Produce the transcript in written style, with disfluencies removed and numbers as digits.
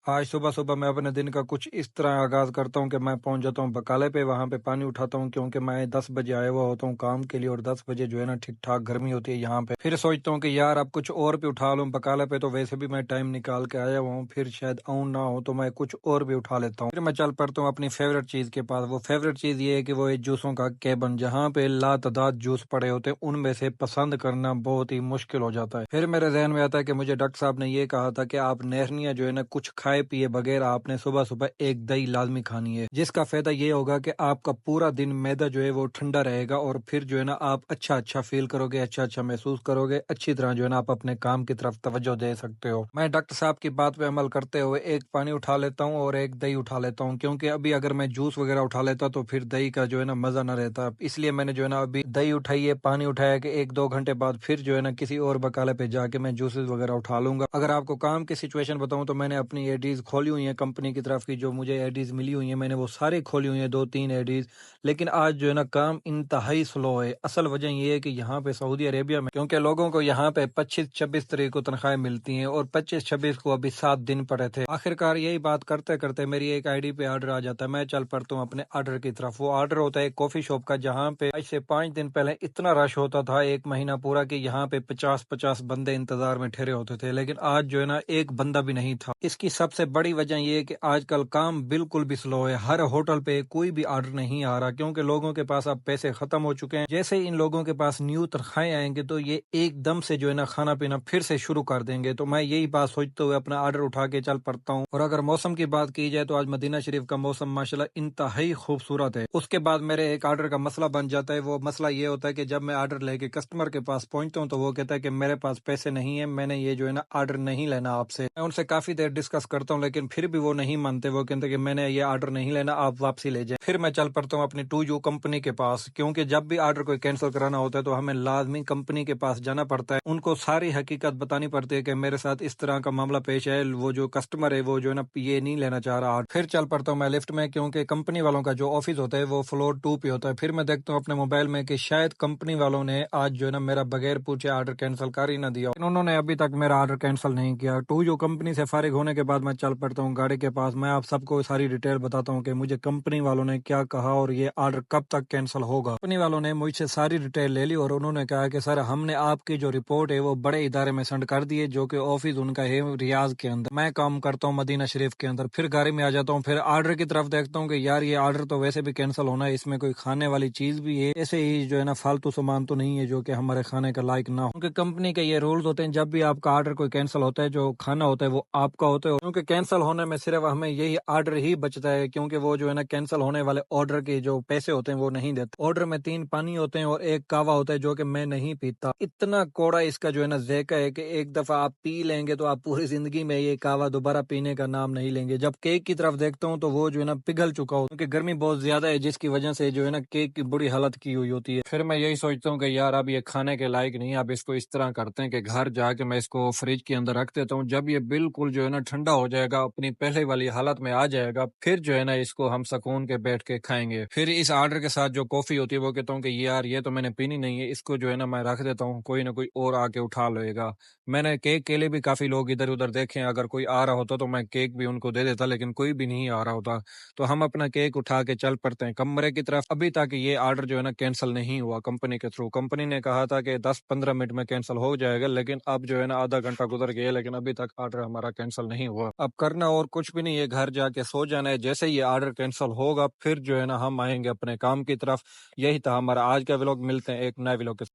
آج صبح صبح میں اپنے دن کا کچھ اس طرح آغاز کرتا ہوں کہ میں پہنچ جاتا ہوں بکالے پہ، وہاں پہ پانی اٹھاتا ہوں کیونکہ میں 10 بجے آیا ہوا ہوتا ہوں کام کے لیے، اور 10 بجے جو ہے نا ٹھیک ٹھاک گرمی ہوتی ہے یہاں پہ۔ پھر سوچتا ہوں کہ یار اب کچھ اور بھی اٹھا لوں بکالے پہ، تو ویسے بھی میں ٹائم نکال کے آیا ہوا ہوں، پھر شاید آؤں نہ ہو تو میں کچھ اور بھی اٹھا لیتا ہوں۔ پھر میں چل پڑتا ہوں اپنی فیوریٹ چیز کے پاس۔ وہ فیوریٹ چیز یہ ہے کہ وہ ایک جوسوں کا کیبن، جہاں پہ لا تعداد جوس پڑے ہوتے ہیں، ان میں سے پسند کرنا بہت ہی مشکل ہو جاتا ہے۔ پھر میرے ذہن میں آتا ہے کہ مجھے ڈاکٹر صاحب نے یہ کہا تھا کہ آپ نہرنیاں جو ہے نا کچھ کھائے پیے بغیر آپ نے صبح صبح ایک دہی لازمی کھانی ہے، جس کا فائدہ یہ ہوگا کہ آپ کا پورا دن معدہ جو ہے وہ ٹھنڈا رہے گا، اور پھر جو ہے نا آپ اچھا فیل کرو گے، اچھا محسوس کرو گے، اچھی طرح جو ہے نا آپ اپنے کام کی طرف توجہ دے سکتے ہو۔ میں ڈاکٹر صاحب کی بات پہ عمل کرتے ہوئے ایک پانی اٹھا لیتا ہوں اور ایک دہی اٹھا لیتا ہوں، کیونکہ ابھی اگر میں جوس وغیرہ اٹھا لیتا تو پھر دہی کا جو ہے نا مزہ نہ رہتا، اس لیے میں نے جو ہے نا ابھی دہی اٹھائی ہے، پانی اٹھایا کہ 1-2 گھنٹے بعد پھر جو ہے نا کسی اور بکالے پہ جا کے میں جوسز وغیرہ اٹھا لوں گا۔ اگر آپ کو کام کی سچویشن بتاؤں تو میں نے اپنی ایڈیز کھولی ہوئی ہیں کمپنی کی طرف کی، جو مجھے ایڈیز ملی ہوئی ہیں میں نے وہ ساری کھولی ہوئی ہیں، 2-3 ایڈیز، لیکن آج جو ہے نا کام انتہائی سلو ہے۔ اصل وجہ یہ ہے کہ یہاں پہ سعودی عربیہ میں کیونکہ لوگوں کو یہاں پہ 25-26 تاریخ کو تنخواہیں ملتی ہیں، اور 25-26 کو ابھی 7 دن پڑے تھے۔ آخرکار یہی بات کرتے کرتے میری ایک آئی ڈی پہ آرڈر آ جاتا ہے، میں چل پڑتا ہوں اپنے آرڈر کی طرف۔ وہ آرڈر ہوتا ہے ایک کافی شاپ کا، جہاں پہ آج سے 5 دن پہلے اتنا رش ہوتا تھا، ایک مہینہ پورا، کہ یہاں پہ 50-50 بندے انتظار میں ٹھہرے ہوتے تھے، لیکن آج جو ہے نا ایک بندہ بھی نہیں تھا۔ اس کی سب سے بڑی وجہ یہ ہے کہ آج کل کام بالکل بھی سلو ہے، ہر ہوٹل پہ کوئی بھی آرڈر نہیں آ رہا، کیونکہ لوگوں کے پاس اب پیسے ختم ہو چکے ہیں۔ جیسے ان لوگوں کے پاس نیو تنخواہیں آئیں گے تو یہ ایک دم سے جو ہے نا کھانا پینا پھر سے شروع کر دیں گے، تو میں یہی بات سوچتے ہوئے اپنا آرڈر اٹھا کے چل پڑتا ہوں۔ اور اگر موسم کی بات کی جائے تو آج مدینہ شریف کا موسم ماشاءاللہ انتہائی خوبصورت ہے۔ اس کے بعد میرے ایک آرڈر کا مسئلہ بن جاتا ہے۔ وہ مسئلہ یہ ہوتا ہے کہ جب میں آرڈر لے کے کسٹمر کے پاس پہنچتا ہوں تو وہ کہتا ہے کہ میرے پاس پیسے نہیں ہیں، میں نے یہ جو ہے نا آرڈر نہیں لینا آپ سے۔ میں ان سے کافی دیر ڈسکس کرتا ہوں، لیکن پھر بھی وہ نہیں مانتے، وہ کہتے ہیں کہ میں نے یہ آرڈر نہیں لینا، آپ واپسی لے جائیں۔ پھر میں چل پڑتا ہوں اپنی 2U کمپنی کے پاس، کیونکہ جب بھی آرڈر کوئی کینسل کرانا ہوتا ہے تو ہمیں لازمی کمپنی کے پاس جانا پڑتا ہے، ان کو ساری حقیقت بتانی پڑتی ہے کہ میرے ساتھ اس طرح کا معاملہ پیش ہے، وہ جو کسٹمر ہے وہ جو ہے نا یہ نہیں لینا چاہ رہا۔ پھر چل پڑتا ہوں میں لفٹ میں، کیونکہ کمپنی والوں کا جو آفس ہوتا ہے وہ فلور 2 پہ ہوتا ہے۔ پھر میں دیکھتا ہوں اپنے موبائل میں کہ شاید کمپنی والوں نے آج جو ہے نا میرا بغیر پوچھے آرڈر کینسل کر ہی نہ دیا، انہوں نے ابھی تک میرا آرڈر کینسل نہیں کیا۔ 2U کمپنی سے فارغ ہونے کے بعد میں چل پڑتا ہوں گاڑی کے پاس، میں آپ سب کو ساری ڈیٹیل بتاتا ہوں کہ مجھے کمپنی والوں نے کیا کہا اور یہ آرڈر کب تک کینسل ہوگا۔ کمپنی والوں نے مجھ سے ساری ڈیٹیل لے لی اور انہوں نے کہا کہ سر ہم نے آپ کی جو رپورٹ ہے وہ بڑے ادارے میں سینڈ کر دی ہے، جو کہ آفس ان کا ہے ریاض کے اندر، میں کام کرتا ہوں مدینہ شریف کے اندر۔ پھر گاڑی میں آ جاتا ہوں، پھر آرڈر کی طرف دیکھتا ہوں کہ یار یہ آرڈر تو ویسے بھی کینسل ہونا ہے، اس میں کوئی کھانے والی چیز بھی ہے، ایسے ہی جو ہے نا فالتو سامان تو نہیں ہے جو کہ ہمارے کھانے کا لائق نہ ہو، کیونکہ کمپنی کے یہ رولز ہوتے ہیں جب بھی آپ کا آرڈر کوئی کینسل ہوتا ہے جو کھانا ہوتا ہے وہ آپ کا ہوتا ہے، کیونکہ کینسل ہونے میں صرف ہمیں یہی آرڈر ہی بچتا ہے، کیونکہ وہ جو ہے نا کینسل ہونے والے آرڈر کے جو پیسے ہوتے ہیں وہ نہیں دیتے۔ آرڈر میں 3 پانی ہوتے ہیں اور ایک کہوہ ہوتا ہے جو کہ میں نہیں پیتا، اتنا کوڑا اس کا جو ہے نا ذائقہ ہے کہ ایک دفعہ آپ پی لیں گے تو آپ پوری زندگی میں یہ کہوہ دوبارہ پینے کا نام نہیں لیں گے۔ جب کیک کی طرف دیکھتا ہوں تو وہ جو ہے نا پگھل چکا ہو، کیونکہ گرمی بہت زیادہ ہے جس کی وجہ سے جو ہے نا کیک کی بری حالت کی ہوئی ہوتی ہے۔ پھر میں یہی سوچتا ہوں کہ یار اب یہ کھانے کے لائق نہیں، اب اس کو اس طرح کرتے ہیں کہ گھر جا کے میں اس کو فریج کے اندر رکھ دیتا ہوں، جب یہ بالکل جو ہے نا ٹھنڈا ہو جائے گا، اپنی پہلے والی حالت میں آ جائے گا، پھر جو ہے نا اس کو ہم سکون کے بیٹھ کے کھائیں گے۔ پھر اس آرڈر کے ساتھ جو کافی ہوتی ہے وہ کہتا ہوں کہ یار یہ تو میں نے پینی نہیں ہے، اس کو جو ہے نا میں رکھ دیتا ہوں، کوئی نہ کوئی اور آ کے اٹھا لے گا۔ میں نے کیک کے لیے بھی کافی لوگ ادھر ادھر دیکھے ہیں، اگر کوئی آ رہا ہوتا تو میں کیک بھی ان کو دے دیتا، لیکن کوئی بھی نہیں آ رہا ہوتا، تو ہم اپنا کیک اٹھا کے چل پڑتے ہیں کمرے کی طرف۔ ابھی تک یہ آرڈر جو ہے نا کینسل نہیں ہوا کمپنی کے تھرو، کمپنی نے کہا تھا کہ 10-15 منٹ میں کینسل ہو جائے گا، لیکن اب جو ہے نا آدھا گھنٹہ گزر گیا لیکن ابھی تک آرڈر ہمارا کینسل نہیں ہوا۔ اب کرنا اور کچھ بھی نہیں ہے، گھر جا کے سو جانا ہے، جیسے یہ آرڈر کینسل ہوگا پھر جو ہے نا ہم آئیں گے اپنے کام کی طرف۔ یہی تھا ہمارا آج کا ولاگ، ملتے ہیں ایک نئے ولاگ کے